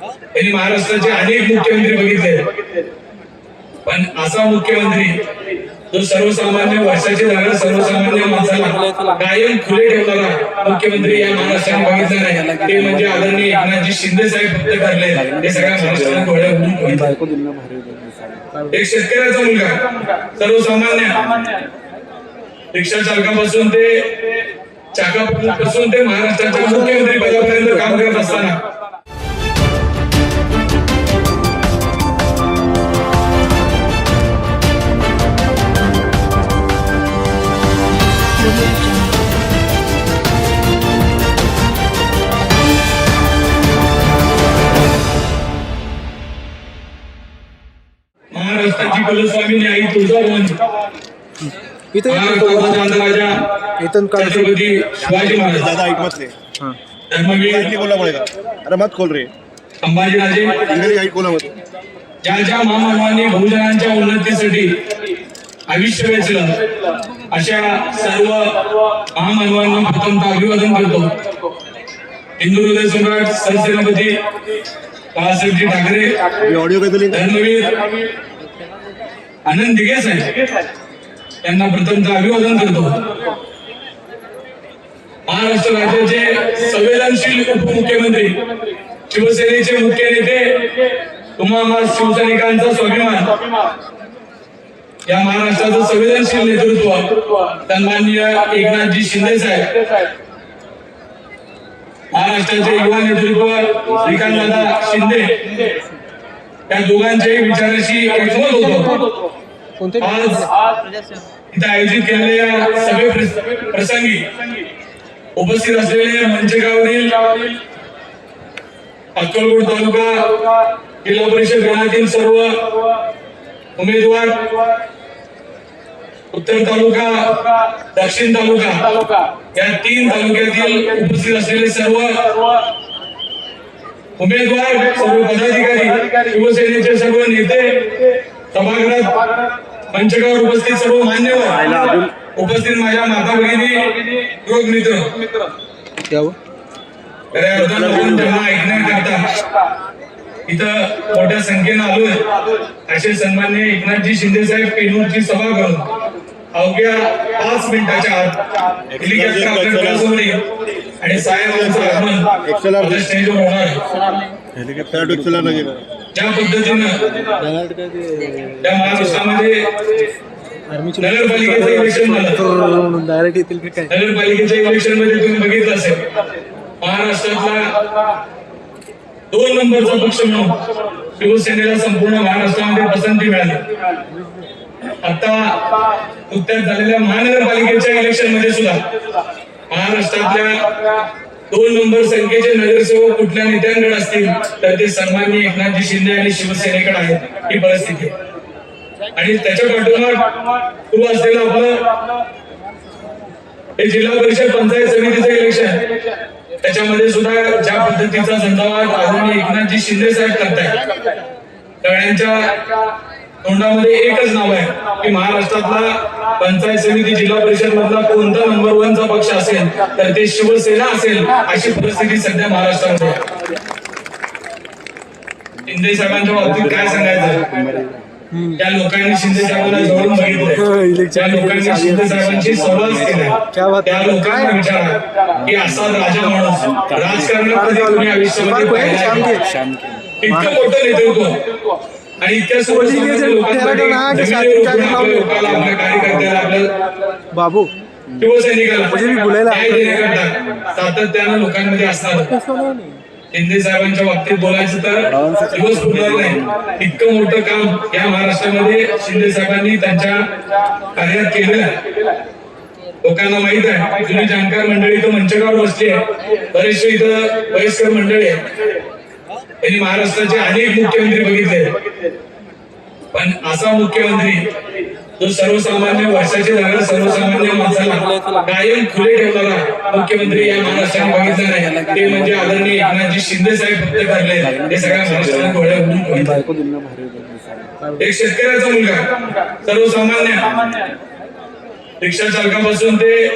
त्यांनी महाराष्ट्राचे अनेक मुख्यमंत्री बघितले, पण असा मुख्यमंत्री जो सर्वसामान्य वर्षाची जागा सर्वसामान्य माणसाला कायम खुले ठेवणारा मुख्यमंत्री या महाराष्ट्राने बघितला नाही. ते म्हणजे आदरणीय एकनाथजी शिंदे साहेब फक्त ठरले. ते सगळ्या महाराष्ट्राला डोळ्या उघडून बघितले. एक शेतकऱ्याचा मुलगा, सर्वसामान्य रिक्षा चालकापासून ते चाकापासून ते महाराष्ट्राच्या मुख्यमंत्री पदापर्यंत काम करत असताना महाराष्ट्राची कुलस्वामिनी आई तुळजाभवानी, छत्रपती शिवाजी महाराज, दादा ऐकमत रे धर्मवीर बोला पडेगा. अरे मत खोल रे. संभाजीराजे, इंग्लिश ऐक बोला मत. ज्या ज्या महामानवांनी बहुजनांच्या उन्नतीसाठी आयुष्य वेचलं अशा सर्व महामानवांना प्रथमतः अभिवादन करतो. हिंदू हृदय सम्राट सरसेनापती बाळासाहेबजी ठाकरे, ऑडिओ काय धर्मवीर आनंद दिघे साहेब यांना प्रथमतः अभिवादन करतो. महाराष्ट्र राज्याचे संवेदनशील उपमुख्यमंत्री, शिवसेनेचे मुख्य नेते, तुम्हा शिवसैनिकांचा स्वाभिमान, या महाराष्ट्राचं संवेदनशील नेतृत्व सन्माननीय एकनाथजी शिंदे साहेब, महाराष्ट्राचे युवा नेतृत्व श्रीकांतदादा शिंदे, या दोघांच्याही विचाराशी एकमत होतो. आज इथे आयोजित केलेल्या सभे प्रसंगी उपस्थित असलेले मंचगावरील अक्कलकोट तालुका जिल्हा परिषद गणातील सर्व उमेदवार, उत्तर तालुका, दक्षिण तालुका या 3 तालुक्यातील उपस्थित असलेले सर्व उमेदवार, सर्व पदाधिकारी, शिवसेनेचे सर्व नेते, सभागृहात मंचकावर उपस्थित सर्व मान्यवर, उपस्थित माझ्या माता भगिनी, योग मित्र, त्यांना ऐकण्याकरता इथं मोठ्या संख्येनं आलोय. असे सन्माननीय एकनाथजी शिंदे साहेब पेनूरची सभा करून अवघ्या 5 मिनिटाच्या आत हेलिकॉप्टर आपल्या डोळ्यासमोर येईल आणि साहेबांचं आगमन स्टेजवर होणार आहे. ज्या पद्धतीनं त्या महाराष्ट्रामध्ये नगरपालिकेचं इलेक्शन झालं, नगरपालिकेच्या इलेक्शन मध्ये तुम्ही बघितलं असेल, महाराष्ट्रातला 2 नंबरचा पक्ष म्हणून शिवसेनेला संपूर्ण महाराष्ट्रामध्ये पसंती मिळाली. आता नुकत्याच झालेल्या महानगरपालिकेच्या इलेक्शन मध्ये सुद्धा महाराष्ट्रातल्या 2 नंबर संख्येचे नगरसेवक कुठल्या नेत्यांकडे असतील तर ते सन्माननीय एकनाथजी शिंदे आणि शिवसेनेकडे आहेत. ही परिस्थिती आणि त्याच्या पाठोपाठ सुरू असलेलं आपलं हे जिल्हा परिषद पंचायत समितीचं इलेक्शन, त्याच्यामध्ये सुद्धा ज्या पद्धतीचा झंझावात आदरणीय एकनाथजी शिंदे साहेब करतायत, सगळ्यांच्या तोंडामध्ये एकच नाव आहे की महाराष्ट्रातला पंचायत समिती जिल्हा परिषद मधला कोणता नंबर 1 चा पक्ष असेल तर ते शिवसेना असेल. अशी परिस्थिती सध्या महाराष्ट्रामध्ये आहे. शिंदे साहेबांच्या बाबतीत काय सांगायचं, त्या लोकांनी शिंदे साहेबांना जवळून बघितलंय, त्या लोकांनी शिंदे साहेबांशी सहवास केलाय, त्या लोकांना विचारा की असा राजा माणूस राजकारणात कधी कोणी आयुष्यामध्ये पाहिला, इतकं मोठं नेतृत्व आणि इतक्या सर्वसामान्य लोकांसाठी आपल्या कार्यकर्त्याला, आपल्या बाबू शिवसैनिकाला न्याय देण्याकरता सातत्यानं लोकांमध्ये असणार. शिंदे साहेबांच्या बाबतीत बोलायचं तर दिवस पुरणार नाही. इतकं मोठं काम या महाराष्ट्रामध्ये शिंदे साहेबांनी त्यांच्या कार्यात केलेलं आहे. लोकांना माहित आहे, जुनी जाणकार मंडळी इथं मंचकावर बसली आहे, बरेचसे इथं वयस्कर मंडळी आहे. त्यांनी महाराष्ट्राचे अनेक मुख्यमंत्री बघितले, पण असा मुख्यमंत्री जो सर्वसामान्य वर्षाची जागा सर्वसामान्य माणसाला कायम खुले ठेवणारा मुख्यमंत्री या महाराष्ट्राने बघितला नाही. ते म्हणजे आदरणीय एकनाथजी शिंदे साहेब फक्त ठरले. ते सगळ्या महाराष्ट्राला डोळ्या उघडून बघितले. एक शेतकऱ्याचा मुलगा, सर्वसामान्य रिक्षा चालकापासून ते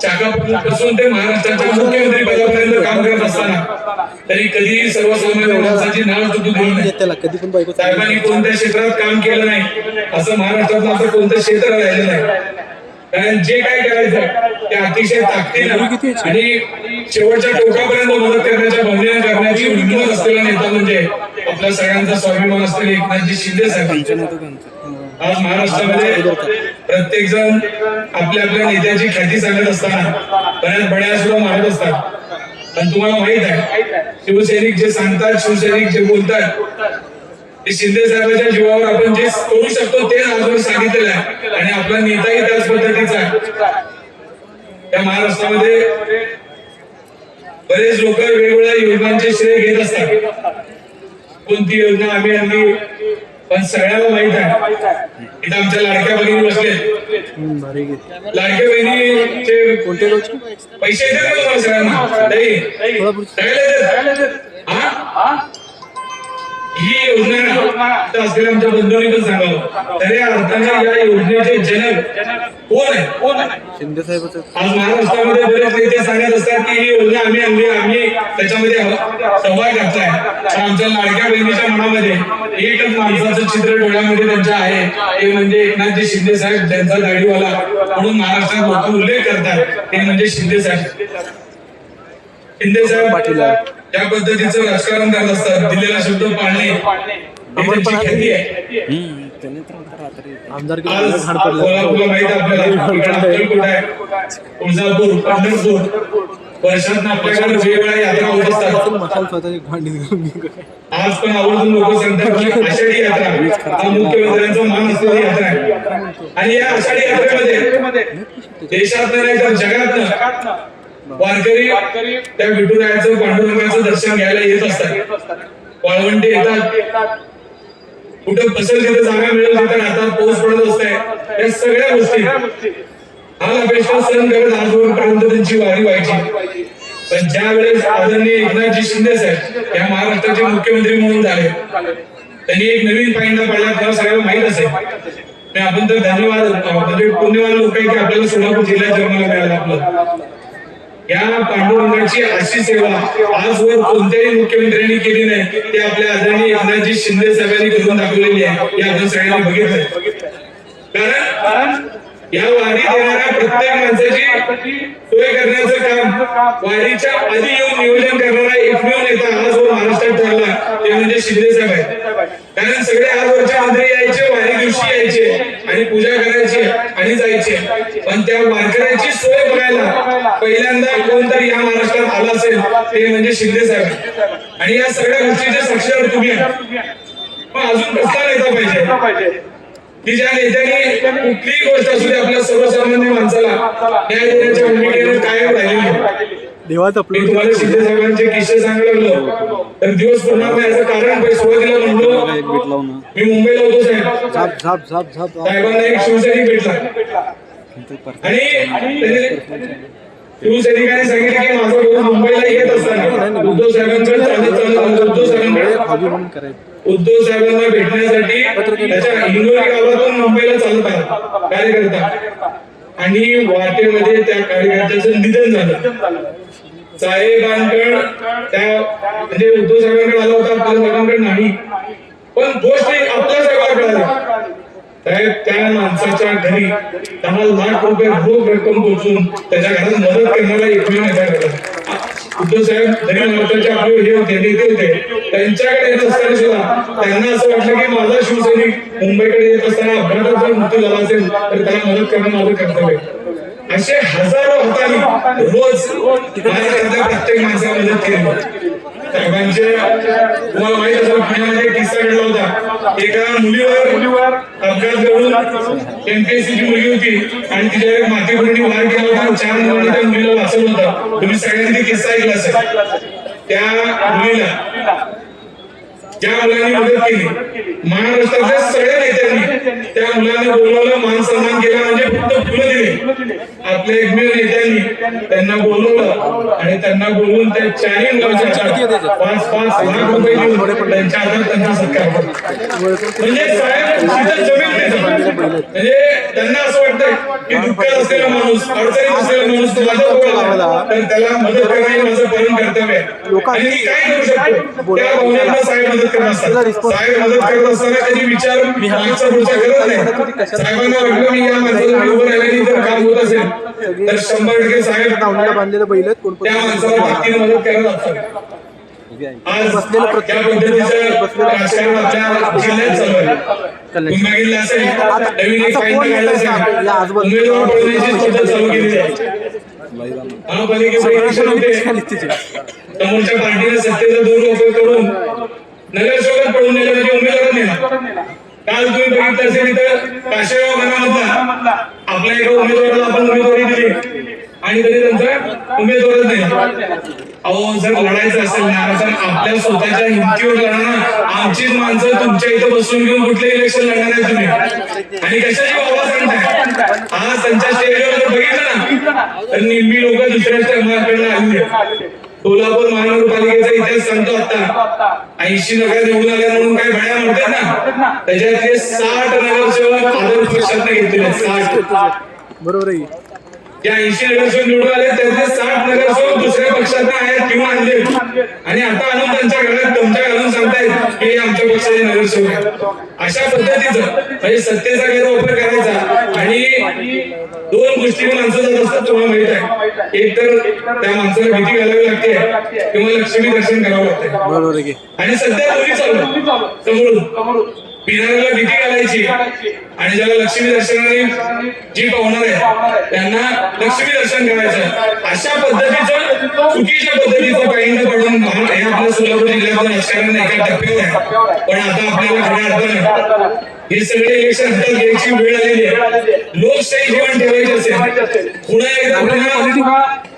चाकापासून ते महाराष्ट्राच्या मुख्यमंत्री पदापर्यंत काम करत असताना तरी कधीही सर्वसामान्य माणसाची नाव तुटू दिली नाही. त्याला कधी पण बायको साहेबांनी कोणत्या क्षेत्रात काम केलं नाही असं महाराष्ट्रातलं असं कोणतं क्षेत्र राहिलं नाही. कारण जे काय करायचं ते अतिशय ताकदीनं आणि शेवटच्या टोकापर्यंत मदत करण्याच्या भावनेनं करण्याची हिंमत असलेला नेता म्हणजे आपल्या सगळ्यांचा स्वाभिमान असलेले एकनाथजी शिंदे साहेब. आज महाराष्ट्रामध्ये प्रत्येक जण आपल्या आपल्या नेत्याची ख्याती सांगत असताना बऱ्याच बड्या सुद्धा मारत असतात. पण तुम्हाला माहित आहे शिवसैनिक जे सांगतात, शिवसैनिक जे बोलतात ते शिंदे साहेबांच्या जीवावर आपण जे करू शकतो ते आजवर सांगितलेलं आहे आणि आपला नेताही त्याच पद्धतीचा आहे. त्या महाराष्ट्रामध्ये बरेच लोक वेगवेगळ्या योजनांचे श्रेय घेत असतात. कोणती योजना आम्ही आणली पण सगळ्याला माहित आहे. इथं आमच्या लाडक्या बहिणी बसले, लाडक्या बहिणीचे कोणते रोज पैसे येतात का तुम्हाला सगळ्यांना? ही योजना असलेल्या आमच्या बंधूंनी पण सांगावं. खऱ्या अर्थाने या योजनेचे जनक कोण आहे? शिंदे साहेब. आज महाराष्ट्रामध्ये बरेच नेते सांगत असतात की ही योजना आम्ही आणली, आम्ही त्याच्यामध्ये सहभाग घातलाय. आमच्या लाडक्या बहिणीच्या मनामध्ये एकच माणसाचं चित्र डोळ्यामध्ये त्यांच्या आहे, ते म्हणजे एकनाथजी शिंदे साहेब. त्यांचा दाढीवाला म्हणून महाराष्ट्रात लोक उल्लेख करतात, ते म्हणजे शिंदे साहेब. शिंदे साहेब त्या पद्धतीचं राजकारण करत असतात. दिलेला शब्द पाळणे ही त्यांची ख्याती आहे. आमदार कोल्हापूरला माहित आहे आपल्याला, अक्कलकोट आहे, तुळजापूर, पंढरपूर. वर्षात आपल्याकडे वेगवेगळ्या यात्रा होत असतात. आज पण आवर्जून लोक सांगतात की आषाढी यात्रा हा मुख्यमंत्र्यांचा मान असलेली यात्रा आहे. आणि या आषाढी यात्रेमध्ये देशात नाही तर जगात वारकरी त्या विठुरायाचं, पांडुरंगाचं दर्शन घ्यायला येत असतात. वाळवंटी येतात, कुठं पसंत तिथे जागा मिळेल तिथे राहतात, पाऊस पडत असतंय. या सगळ्या गोष्टी हाल अपेक्षा सहन करत आजवरपर्यंत त्यांची वारी व्हायची. पण ज्या वेळेस आदरणीय एकनाथजी शिंदे साहेब या महाराष्ट्राचे मुख्यमंत्री म्हणून झाले, त्यांनी एक नवीन पायंडा पाडला. तुम्हाला सगळ्यांना माहित असेल. आपण तर धन्यवाद म्हणजे पुण्यवान लोक आहे की आपल्याला सोलापूर जिल्ह्यात जन्माला मिळाला. आपलं या पांडुरंगाची अशी सेवा आजवर कोणत्याही मुख्यमंत्र्यांनी केली नाही, ते आपल्या आदरणीय एकनाथजी शिंदे साहेबांनी करून दाखवलेली आहे. हे आपण सगळ्यांनी बघितलंय. कारण या वारीत येणाऱ्या प्रत्येक माणसाची सोय करण्याचं काम वारीच्या आधी येऊन नियोजन करणारा एकमेव नेता आजवर महाराष्ट्रात ठरला, ते म्हणजे शिंदे साहेब आहेत. कारण सगळे आजवरचे मंत्री यायचे, वारी दिवशी यायचे आणि पूजा करायची आणि जायचे. पण त्या वारकऱ्याची सोय बघायला पहिल्यांदा कोणतरी या महाराष्ट्रात आला असेल, ते म्हणजे शिंदे साहेब. आणि या सगळ्या गोष्टीचे साक्षीदार तुम्ही आहात. पण अजून कसला नेता पाहिजे की ज्या नेत्याने कुठलीही गोष्ट असू दे आपल्या सर्वसामान्य माणसाला न्याय देण्याच्या भूमिकेने कायम राहिलेली. मी तुम्हाला शिंदे साहेबांचे किस्से सांगायला लागलो तर दिवस पूर्ण याचं कारण सुरुवातीला म्हणलो मी मुंबईला होतो साहेब, साहेबांना एक शिवसैनिक भेटला आणि शिवसैनिकांनी सांगितलं की माझा भाऊ मुंबईला येत असताना उद्धव साहेबांकडे उद्धव साहेबांना भेटण्यासाठी त्याच्या हिंगोली गावातून मुंबईला चालत आला कार्यकर्ता आणि वाटेमध्ये त्या कार्यकर्त्याचं निधन झालं. साहेबांकडे त्या म्हणजे उद्धव साहेबांकडे आला होता, आपल्या साहेबांकडे नाही. पण गोष्ट आपल्या साहेबांकडे आली. साहेब त्या माणसाच्या घरी 10 लाख रुपये रोख रक्कम पोहोचून त्याच्या घरात मदत करणारा एकमेव नेता होता. उद्धव साहेब जरी महाराष्ट्राचे आपले हे होते, नेते होते, त्यांच्याकडे येत असताना सुद्धा त्यांना असं वाटलं की माझा शिवसैनिक मुंबईकडे येत असताना अपघातात जर मृत्यू झाला असेल तर त्याला मदत करणं माझं कर्तव्य. असे हजारो हातांनी रोज महाराष्ट्रातल्या प्रत्येक माणसाला मदत केली. साहेबांचे तुम्हाला माहित असेल पुण्यामध्ये एक किस्सा घडला होता. एका मुलीवर अपघात घडून एमपीएससीची मुलगी होती आणि तिच्या एक माती भरणी वार केला होता. 4 मुलांनी त्या मुलीला वाचवलं होतं. तुम्ही सगळ्यांनी किस्सा ऐकला असेल. त्या मुलीला ज्या मुलांनी मदत केली, महाराष्ट्रातल्या सगळ्या नेत्यांनी त्या मुलांना बोलवलं, मान सन्मान केला. म्हणजे फक्त फुलं दिली. आपल्या एकमेव नेत्यांनी त्यांना बोलवलं आणि त्यांना बोलवून त्या 4 मुलांच्या 5-5 लाख रुपये देऊन त्यांच्या हातात त्यांचा सत्कार केला. म्हणजे साहेब जमीन म्हणजे त्यांना असं वाटतंय की दुःखात असलेला माणूस, अडचणीत असलेला माणूस माझ्या जवळ आला तर त्याला मदत करणं हे माझं परम कर्तव्य आहे आणि मी काय करू शकतो त्या भावनेला साहेब मदत करत असतात. साहेब मदत करत असताना कधी विचार मागचा पुढचा करत नाही. साहेबांना वाटलं मी या माणसाला उभं राहिल्याने तर काम होत असेल तर 100% साहेब बांधलेलं बैल आहेत कोण त्या माणसाला ताकदीने मदत करत असतात. आज बसलेलं त्या पद्धतीचं राजकारण आपल्या जिल्ह्यात चालू आहे. तुम्ही बघितलं असेल नवीन एक फाईन काढलं असेल उमेदवार पडण्याची पद्धत चालू केली आहे. महापालिकेचे इलेक्शन होते समोरच्या पार्टीने सत्तेचा दुरुपयोग करून नगरसेवक पडून नेलं म्हणजे उमेदवार नेला. काल तुम्ही बघितलं असेल इथं काशेगाव गणामधला आपल्या एका उमेदवाराला आपण उमेदवारी दिली आणि तरी त्यांचा उमेदवारच नाही. अहो जर लढायचं असेल ना तर आपल्या स्वतःच्या हिमतीवर लढा ना. आमचीच माणसं तुमच्या इथं बसून घेऊन कुठले इलेक्शन लढणार आहे तुम्ही आणि कशाची बाबा सांगताय. आज त्यांच्या स्टेजवर जर बघितलं ना तर निम्मी लोक दुसऱ्या स्तंभाकडनं आली. सोलापूर महानगरपालिकेचा इतिहास सांगतो आता 80 नगर निवडून आल्या म्हणून काय भड्या म्हणतात ना त्याच्यातले 60 नगरसेवक आदर्श पक्षात घेतलेले 60 बरोबर आहे. त्या 80 नगरसेवक निवडून आले त्यातले 60 नगरसेवक दुसऱ्या पक्षात आहेत किंवा आणले आणि आता आणून त्यांच्या घरात तुमच्या घालून सांगतायत की आमच्या पक्षाचे नगरसेवक आहेत. अशा पद्धतीचं म्हणजे सत्तेचा गैरवापर करायचा आणि दोन गोष्टी माणसं जात असतात तुम्हाला माहित आहे. एक तर त्या माणसाला भीती घालावी लागते किंवा लक्ष्मी दर्शन करावं लागतं बरोबर आहे. आणि सध्या दोन्ही चालू समोरून पिणाऱ्याला भीती घालायची आणि ज्याला लक्ष्मी दर्शनाने जी पावणार आहे त्यांना लक्ष्मी दर्शन करायचं. अशा पद्धतीचं चुकीच्या पद्धतीचं काही न पडून हे आपल्या सोलापूर जिल्ह्यातलं राजकारण एका टप्प्यावर आहे. पण आता आपल्याला खऱ्या अर्थानं हे सगळे इलेक्शन हातात घ्यायची वेळ आलेली आहे. लोकशाही जीवन ठेवायची असेल पुन्हा एकदा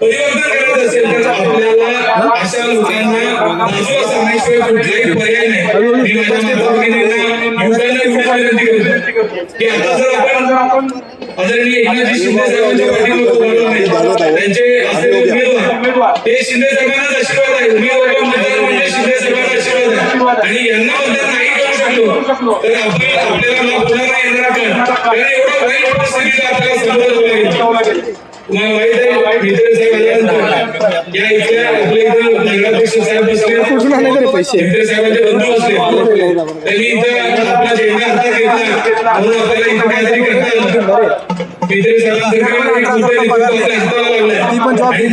परिवर्तन करायचं असेल तर आपल्याला अशा लोकांना बाजूला सांगण्याशिवाय कुठलाही पर्याय नाही. मी माझ्या माताभगिनींना युवकांना विनंती करतो की आता जर आपण आदरणीय एकनाथजी शिंदे साहेबांच्या पाठीमागे उभारलो नाही त्यांचे असलेले उमेदवार ते शिंदे साहेबांनाच आशीर्वाद आहे. उमेदवार मतदान म्हणजे शिंदे साहेबांना आशीर्वाद आहे आणि यांना मतदान नाही करू शकलो तर आपल्याला माफ होणार नाही येणार कारण एवढं वाईट परिस्थितीचा आपल्याला सामोरं लागेल. तुम्हाला माहित आहे मित्र साहेब आल्यानंतर या इथल्या आपल्या इथं नगराध्यक्ष साहेब बसले मित्र साहेबांचे बंधू असले त्यांनी इथं आपला झेंडा हातात घेतला म्हणून आपल्याला इथं काहीतरी करता आलं. मित्र साहेबांसारखं हाताला लागलाय आणि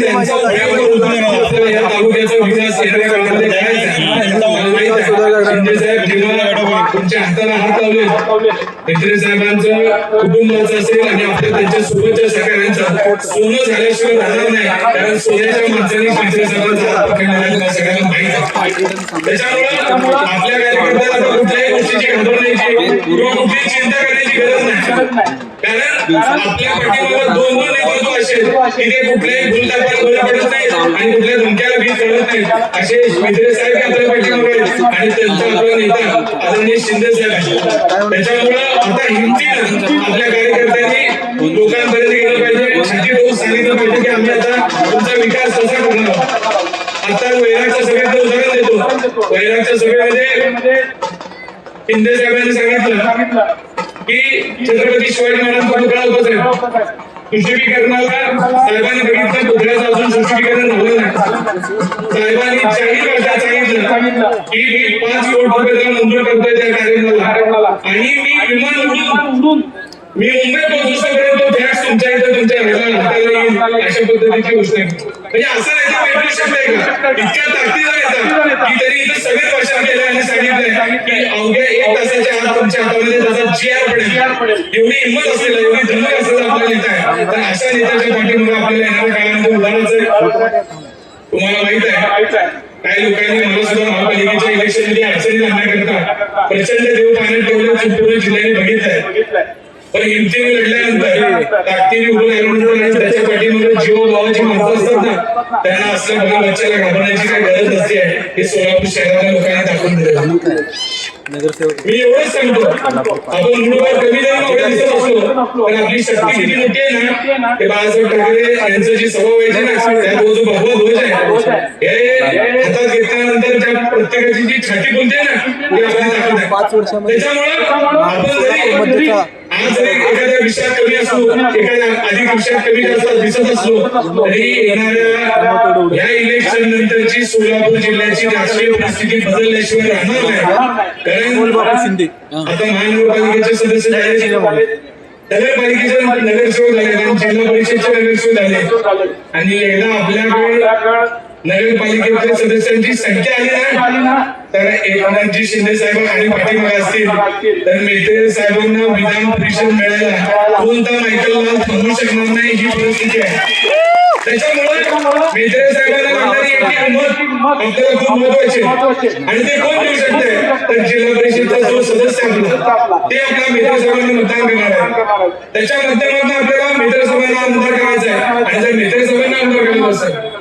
त्यांचा उपयोग करून आपल्याला या तालुक्याचा विकास येणाऱ्या काळामध्ये करायचा. मला माहित आहे शिंदे साहेब जेव्हा तुमच्या हाताला हात लावले मित्र साहेबांचं कुटुंबाचं असेल आणि आपल्या त्यांच्या सोबतच्या सगळ्यांचा सोनं झाल्याशिवाय राहणार नाही कारण सोन्याच्या माणसाने मित्र साहेबांचा हात पकडलेला सगळ्यांना माहित आहे. त्याच्यामुळे आपल्या कार्यकर्त्याला कुठल्याही गोष्टीची घाबरण्याची किंवा कुठलीही चिंता करण्याची गरज नाही कारण आपल्या पाठीमागे दोन नेतृत्व असेल की ते कुठल्याही भूलथापाला बळी पडत नाहीत आणि कुठल्या धमक्याला भीत करत नाहीत असे मित्र साहेब आपल्या पाठीमागे आहेत आणि त्यांचा आपला नेता आदरणीय शिंदे साहेब आहेत. त्याच्यामुळे आता हिमतीनं आपल्या कार्यकर्त्यांनी लोकांपर्यंत गेलं पाहिजे छाती ठोकून सांगितलं पाहिजे की आम्ही आता तुमचा विकास कसा करणार आहोत. आता वैरागच्या सभेचं उदाहरण देतो. वैरागच्या सभेमध्ये शिंदे साहेबांनी सांगितलं की छत्रपती शिवाजी महाराजांचा पुतळा होता साहेब सुशोभीकरणाला साहेबांनी बघितलं पुतळ्याचं अजून सुशोभीकरण झालं नाही. साहेबांनी जाहीर भाषेत सांगितलं की मी 5 कोटी रुपये मंजूर करतोय त्या कार्यक्रमाला आणि मी विमान उडून मी मुंबई पोहोचूपर्यंत टॅक्स तुमच्या इथं तुमच्या घराला हाताला येईल अशा पद्धतीची घोषणा म्हणजे असं नेता भेटू शकतंय का इतक्या ताकदीचा नेता की त्यांनी इथं सगळे भाषण केलं आणि सांगितलंय की अवघ्या 1 तासाच्या आत तुमच्या हातामध्ये त्याचा GR पडेल. एवढी हिंमत असेल एवढी धमक असेल आपला नेता आहे तर अशा नेत्याच्या पाठीमागे आपल्याला येणाऱ्या काळामध्ये उभारायचं. तुम्हाला माहित आहे काही लोकांनी मला सुद्धा महापालिकेच्या इलेक्शन मध्ये अडचणी आणण्याकरता प्रचंड देव पाण्यात ठेवले संपूर्ण जिल्ह्याने बघितलंय पण हिमतीने लढल्यानंतर ताकदीने उभं राहिल्यानंतर आणि त्याच्या पाठीमागे जीवभावाची माणसं असतात ना त्यांना असल्या बघा बच्चाला घाबरण्याची काही गरज नसते आहे हे सोलापूर शहरातल्या लोकांनी दाखवून दिलं. मी एवढंच सांगतो आपण मुळात कमी जरी एवढे दिसत असलो पण आपली शक्ती किती मोठी आहे ना ते बाळासाहेब ठाकरे यांचं जी सभा व्हायची ना त्यात जो भगवा ध्वज आहे हे हातात घेतल्यानंतर त्या प्रत्येकाची जी छाती बोलते ना ती आपली ताकद आहे. त्याच्यामुळे आपण जरी आज जरी एखाद्या विषयात कमी असलो, एखाद्या अधिक विषयात कमी जास्त दिसत असलो तरी येणाऱ्या या इलेक्शन नंतरची सोलापूर जिल्ह्याची राजकीय परिस्थिती बदलल्याशिवाय राहणार नाही. कारण शिंदे आता महानगरपालिकेचे सदस्य झाले, नगरपालिकेचे नगरसेवक झाले आणि जिल्हा परिषदचे नगरसेवक झाले आणि एकदा आपल्याकडे नगरपालिकेच्या सदस्यांची संख्या आली ना तर एकनाथजी शिंदे साहेब आणि पाठीमागे असतील तर मेहते साहेबांना विधान परिषद मिळायला कोणता मायकल लाल थांबू शकणार नाही ही परिस्थिती आहे. त्याच्यामुळे मेहते साहेबांना लागणारी एक मत आपल्याला खूप महत्वाचे आणि ते कोण देऊ शकते तर जिल्हा परिषदचा जो सदस्य आपला ते आपल्या मेहते साहेबांना मतदान करणार आहे. त्याच्या माध्यमातून आपल्याला मेहते साहेबांना आमदार करायचा आहे आणि जर मेहते साहेबांना आमदार करायचं असेल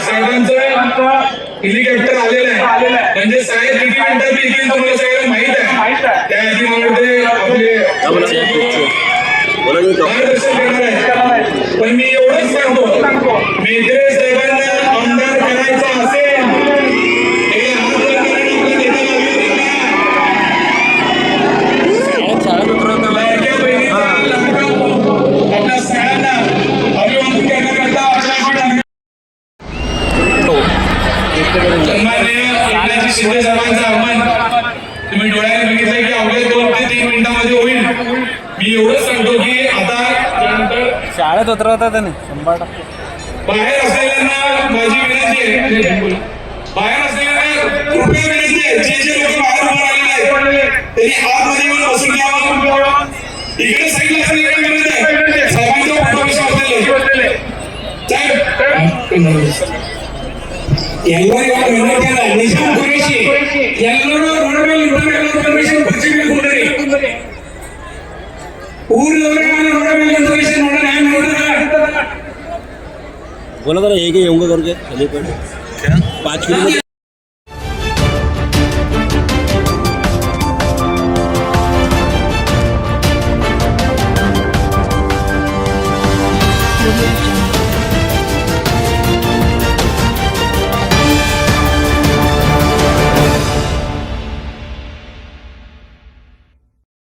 साहेबांचं हेलिकॉप्टर आलेलं आहे म्हणजे साहेब किती मिनिटात येतील तुम्हाला सगळ्यांना माहित आहे. त्याआधी मला वाटते आपले मार्गदर्शन करणार आहे. पण मी एवढंच सांगतो मेहते साहेबांना आमदार करायचा असेल शिंदे साहेबांचं आव्हान तुम्ही डोळ्याने बघितलं की अवघ्या 2 ते 3 मिनिटांमध्ये होईल. मी एवढंच सांगतो की आता शाळेत उतरवता त्याने 100% बाहेर असलेल्यांना माझी विनंती आहे, बाहेर असलेल्यांना कृपया विनंती आहे जे लोक बाहेर उभं राहिलेले आहेत त्यांनी आतमध्ये येऊन बसून घ्यावं. इकडे साईडला असलेल्यांना विनंती आहे साहेबांचा फोटो विषय ಎಲ್ಲರೂ ನಿಜಾಮ್ ಕುರೇಶಿ ಎಲ್ಲರೂ ರೋಡ್ ಮೇಲೆ ಇನ್ಫಾರ್ಮೇಶನ್ ಪರ್ಸೆಂಟ್ ಕೊಡ್ರಿ ಊರವರ ರೋಡ್ ಮೇಲೆ ಇನ್ಫಾರ್ಮೇಶನ್ ನೋಡೋಣ ನಾನು ನೋಡಿದ್ರೆ बोला जरा एक येऊंगा करके 5 किलो